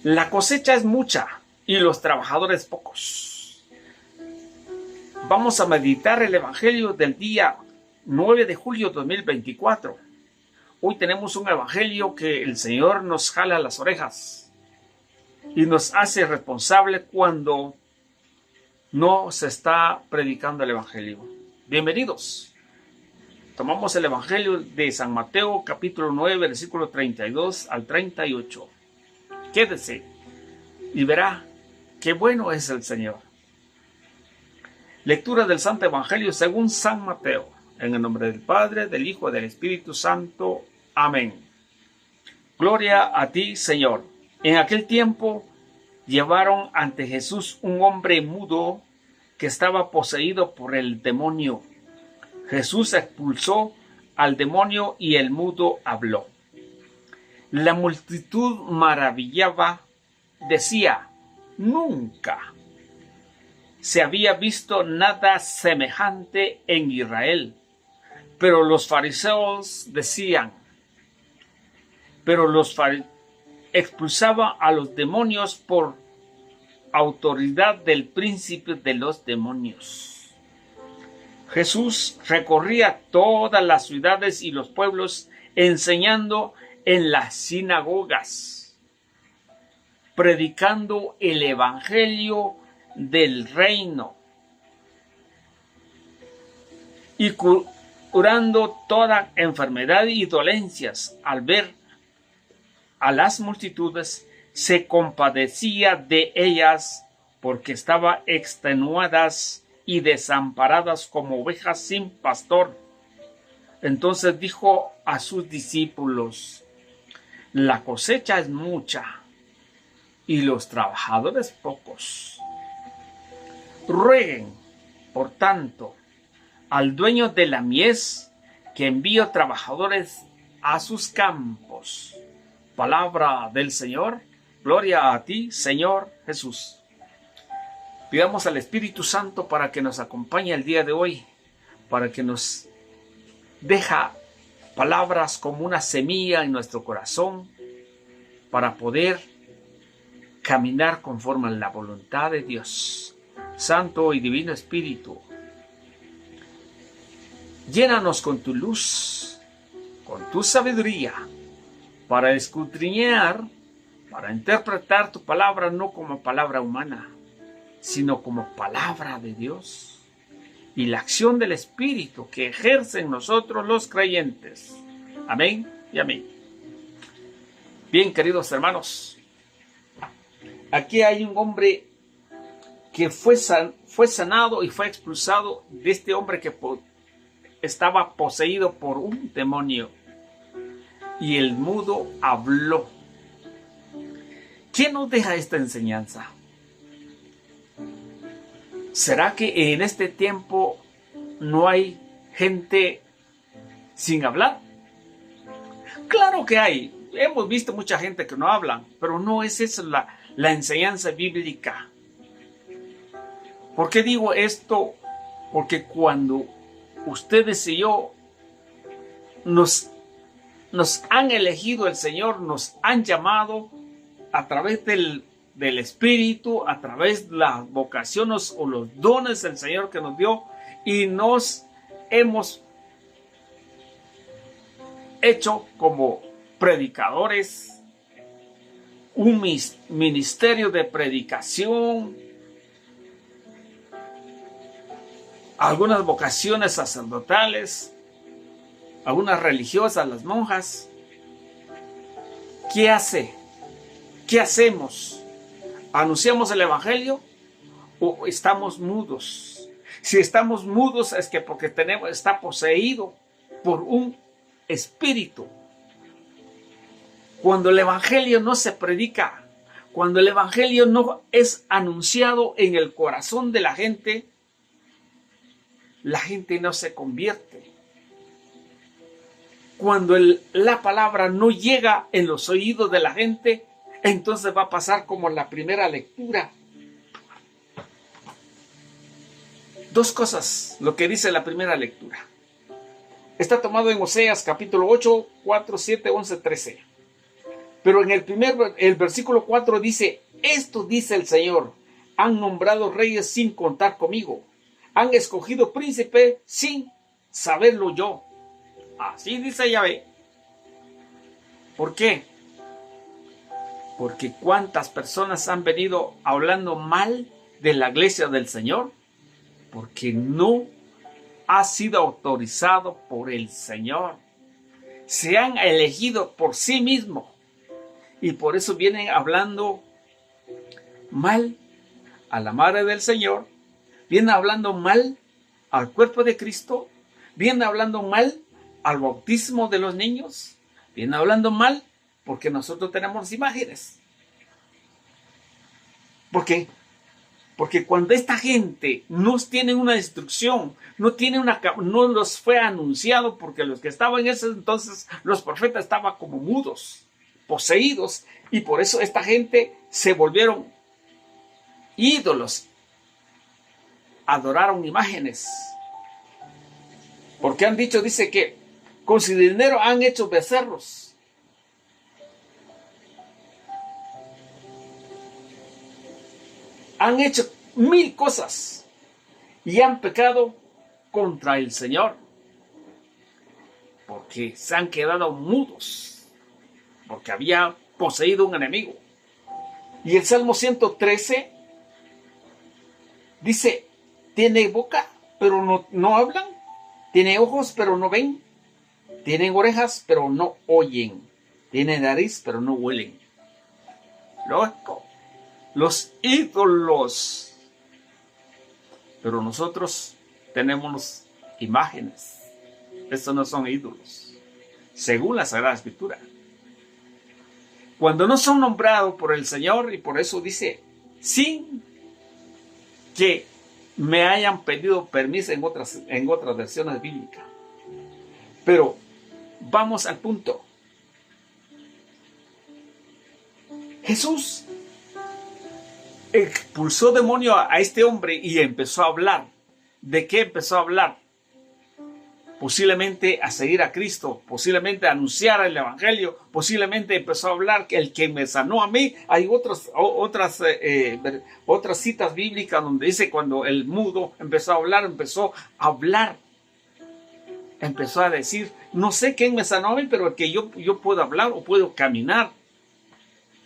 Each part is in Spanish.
La cosecha es mucha y los trabajadores pocos. Vamos a meditar el Evangelio del día 9 de julio de 2024. Hoy tenemos un Evangelio que el Señor nos jala las orejas y nos hace responsable cuando no se está predicando el Evangelio. Bienvenidos. Tomamos el Evangelio de San Mateo, capítulo 9, versículo 32 al 38. Quédese y verá qué bueno es el Señor. Lectura del Santo Evangelio según San Mateo. En el nombre del Padre, del Hijo y del Espíritu Santo. Amén. Gloria a ti, Señor. En aquel tiempo llevaron ante Jesús un hombre mudo que estaba poseído por el demonio. Jesús expulsó al demonio y el mudo habló. La multitud maravillaba, decía, nunca se había visto nada semejante en Israel. Pero los fariseos decían, expulsaba a los demonios por autoridad del príncipe de los demonios. Jesús recorría todas las ciudades y los pueblos enseñando en las sinagogas, predicando el evangelio del reino y curando toda enfermedad y dolencias. Al ver a las multitudes, se compadecía de ellas porque estaban extenuadas y desamparadas como ovejas sin pastor. Entonces dijo a sus discípulos, la cosecha es mucha y los trabajadores pocos. Rueguen, por tanto, al dueño de la mies que envíe trabajadores a sus campos. Palabra del Señor. Gloria a ti, Señor Jesús. Pidamos al Espíritu Santo para que nos acompañe el día de hoy, para que nos deja palabras como una semilla en nuestro corazón, para poder caminar conforme a la voluntad de Dios. Santo y Divino Espíritu, llénanos con tu luz, con tu sabiduría, para escudriñar, para interpretar tu palabra no como palabra humana, sino como palabra de Dios y la acción del Espíritu que ejerce en nosotros los creyentes. Amén y amén. Bien, queridos hermanos, aquí hay un hombre que fue sanado y fue expulsado de este hombre que estaba poseído por un demonio. Y el mudo habló. ¿Quién nos deja esta enseñanza? ¿Será que en este tiempo no hay gente sin hablar? Claro que hay. Hemos visto mucha gente que no habla, pero no es esa la enseñanza bíblica. ¿Por qué digo esto? Porque cuando ustedes y yo nos han elegido el Señor, nos han llamado a través del Espíritu, a través de las vocaciones o los dones del Señor que nos dio, y nos hemos hecho como predicadores, un ministerio de predicación, algunas vocaciones sacerdotales, algunas religiosas, las monjas. ¿Qué hace? ¿Qué hacemos? ¿Anunciamos el Evangelio o estamos mudos? Si estamos mudos es que porque está poseído por un espíritu. Cuando el Evangelio no se predica, cuando el Evangelio no es anunciado en el corazón de la gente no se convierte. Cuando la palabra no llega en los oídos de la gente, entonces va a pasar como la primera lectura. Dos cosas, lo que dice la primera lectura. Está tomado en Oseas capítulo 8, 4, 7, 11, 13. Pero en el versículo 4 dice, esto dice el Señor, han nombrado reyes sin contar conmigo, han escogido príncipe sin saberlo yo. Así dice Yahvé. ¿Por qué? Porque cuántas personas han venido hablando mal de la iglesia del Señor, porque no ha sido autorizado por el Señor. Se han elegido por sí mismos y por eso vienen hablando mal a la madre del Señor, vienen hablando mal al cuerpo de Cristo, vienen hablando mal al bautismo de los niños, vienen hablando mal porque nosotros tenemos imágenes. ¿Por qué? Porque cuando esta gente no tiene una instrucción, no los fue anunciado, porque los que estaban en ese entonces, los profetas estaban como mudos, poseídos, y por eso esta gente se volvieron ídolos, adoraron imágenes. Porque han dicho, dice que con su dinero han hecho becerros. Han hecho 1000 cosas y han pecado contra el Señor porque se han quedado mudos, porque había poseído un enemigo. Y el Salmo 113 dice, tiene boca pero no hablan, tiene ojos pero no ven, tienen orejas pero no oyen, tiene nariz pero no huelen. Lógico. Los ídolos. Pero nosotros tenemos imágenes. Estos no son ídolos, según la Sagrada Escritura. Cuando no son nombrados por el Señor, y por eso dice, sin que me hayan pedido permiso en otras versiones bíblicas. Pero vamos al punto. Jesús expulsó demonio a este hombre y empezó a hablar. ¿De qué empezó a hablar? Posiblemente a seguir a Cristo, posiblemente a anunciar el Evangelio, posiblemente empezó a hablar que el que me sanó a mí. Hay otras citas bíblicas donde dice cuando el mudo empezó a hablar, empezó a decir, no sé quién me sanó a mí, pero que yo puedo hablar o puedo caminar,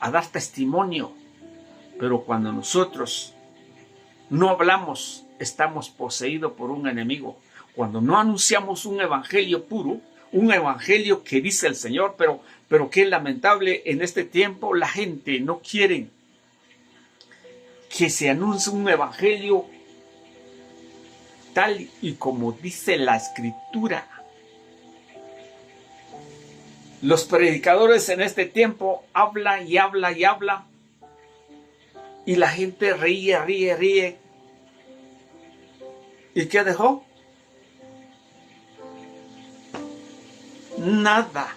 a dar testimonio. Pero cuando nosotros no hablamos, estamos poseídos por un enemigo. Cuando no anunciamos un evangelio puro, un evangelio que dice el Señor, pero que es lamentable en este tiempo, la gente no quiere que se anuncie un evangelio tal y como dice la Escritura. Los predicadores en este tiempo hablan y hablan y hablan. Y la gente ríe. ¿Y qué dejó? Nada.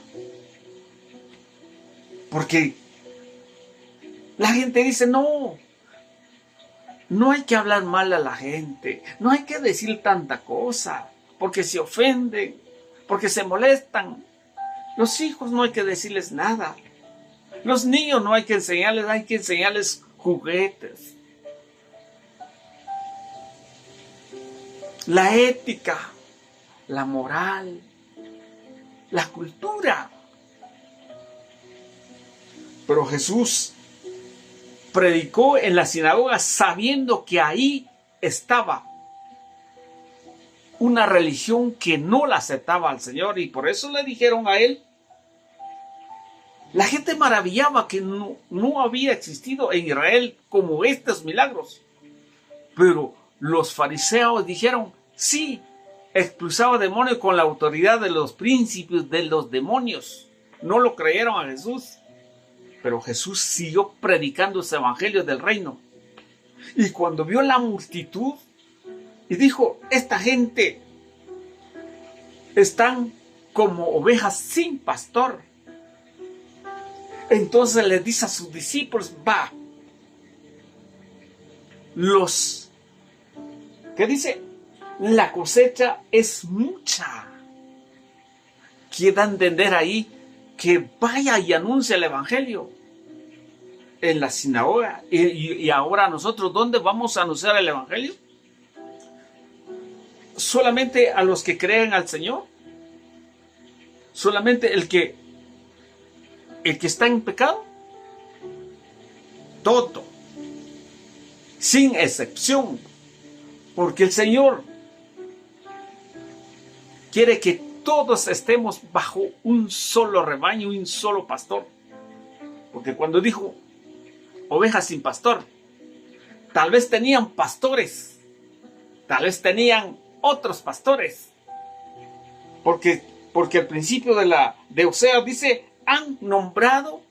Porque la gente dice, no hay que hablar mal a la gente. No hay que decir tanta cosa. Porque se ofenden. Porque se molestan. Los hijos no hay que decirles nada. Los niños no hay que enseñarles juguetes. La ética, la moral, la cultura. Pero Jesús predicó en la sinagoga sabiendo que ahí estaba una religión que no la aceptaba al Señor, y por eso le dijeron a él. La gente maravillaba que no había existido en Israel como estos milagros. Pero los fariseos dijeron, sí, expulsaba demonios con la autoridad de los príncipes de los demonios. No lo creyeron a Jesús. Pero Jesús siguió predicando ese evangelio del reino. Y cuando vio la multitud, y dijo, esta gente están como ovejas sin pastor. Entonces le dice a sus discípulos, ¿qué dice? La cosecha es mucha. Quiere entender ahí que vaya y anuncie el evangelio en la sinagoga. Y ahora nosotros, ¿dónde vamos a anunciar el evangelio? ¿Solamente a los que creen al Señor? ¿Solamente el que está en pecado? Todo, sin excepción, porque el Señor quiere que todos estemos bajo un solo rebaño, un solo pastor. Porque cuando dijo ovejas sin pastor, tal vez tenían pastores, tal vez tenían otros pastores, porque al principio de Oseas dice, han nombrado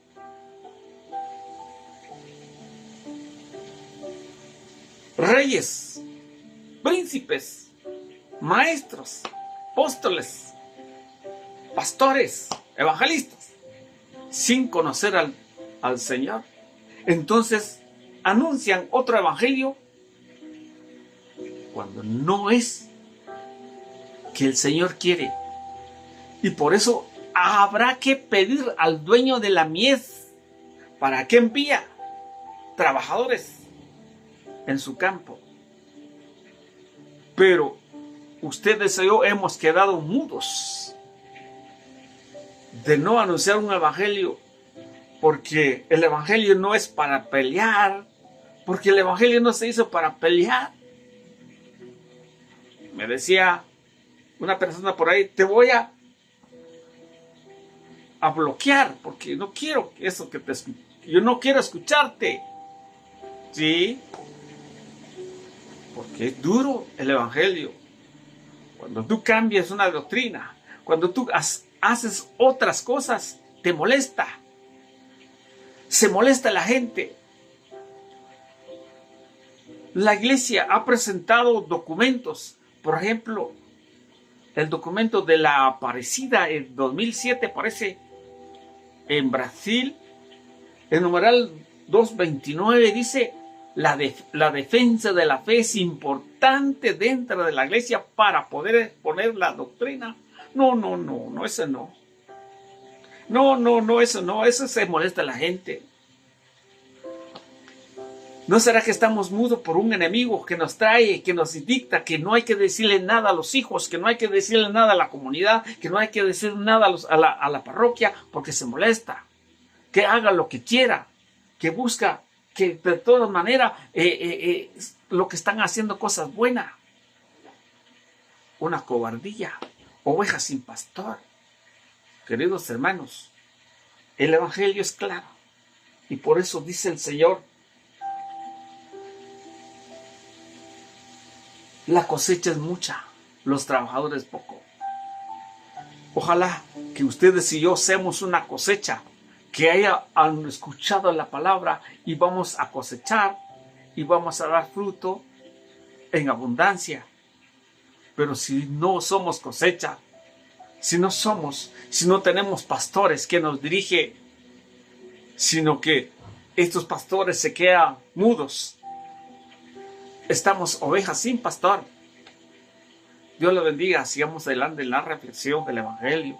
reyes, príncipes, maestros, apóstoles, pastores, evangelistas, sin conocer al Señor. Entonces anuncian otro evangelio cuando no es que el Señor quiere. Y por eso habrá que pedir al dueño de la mies para que envía trabajadores en su campo. Pero ustedes y yo hemos quedado mudos de no anunciar un evangelio, porque el evangelio no es para pelear, porque el evangelio no se hizo para pelear. Me decía una persona por ahí, te voy a bloquear, porque no quiero eso que yo no quiero escucharte. Sí, porque es duro el evangelio. Cuando tú cambias una doctrina, cuando tú haces otras cosas, te molesta. Se molesta la gente. La iglesia ha presentado documentos, por ejemplo, el documento de la Aparecida en 2007, parece, en Brasil, el numeral 229 dice, la defensa de la fe es importante dentro de la iglesia para poder exponer la doctrina. No, eso no. No, eso no, eso se molesta a la gente. ¿No será que estamos mudos por un enemigo que nos trae, que nos dicta que no hay que decirle nada a los hijos, que no hay que decirle nada a la comunidad, que no hay que decir nada a la parroquia porque se molesta? Que haga lo que quiera, que busca que de todas maneras lo que están haciendo cosas buenas. Una cobardía, ovejas sin pastor. Queridos hermanos, el evangelio es claro y por eso dice el Señor, la cosecha es mucha, los trabajadores poco. Ojalá que ustedes y yo seamos una cosecha, que hayan escuchado la palabra y vamos a cosechar y vamos a dar fruto en abundancia. Pero si no somos cosecha, si no tenemos pastores que nos dirigen, sino que estos pastores se quedan mudos, estamos ovejas sin pastor. Dios les bendiga. Sigamos adelante en la reflexión del evangelio.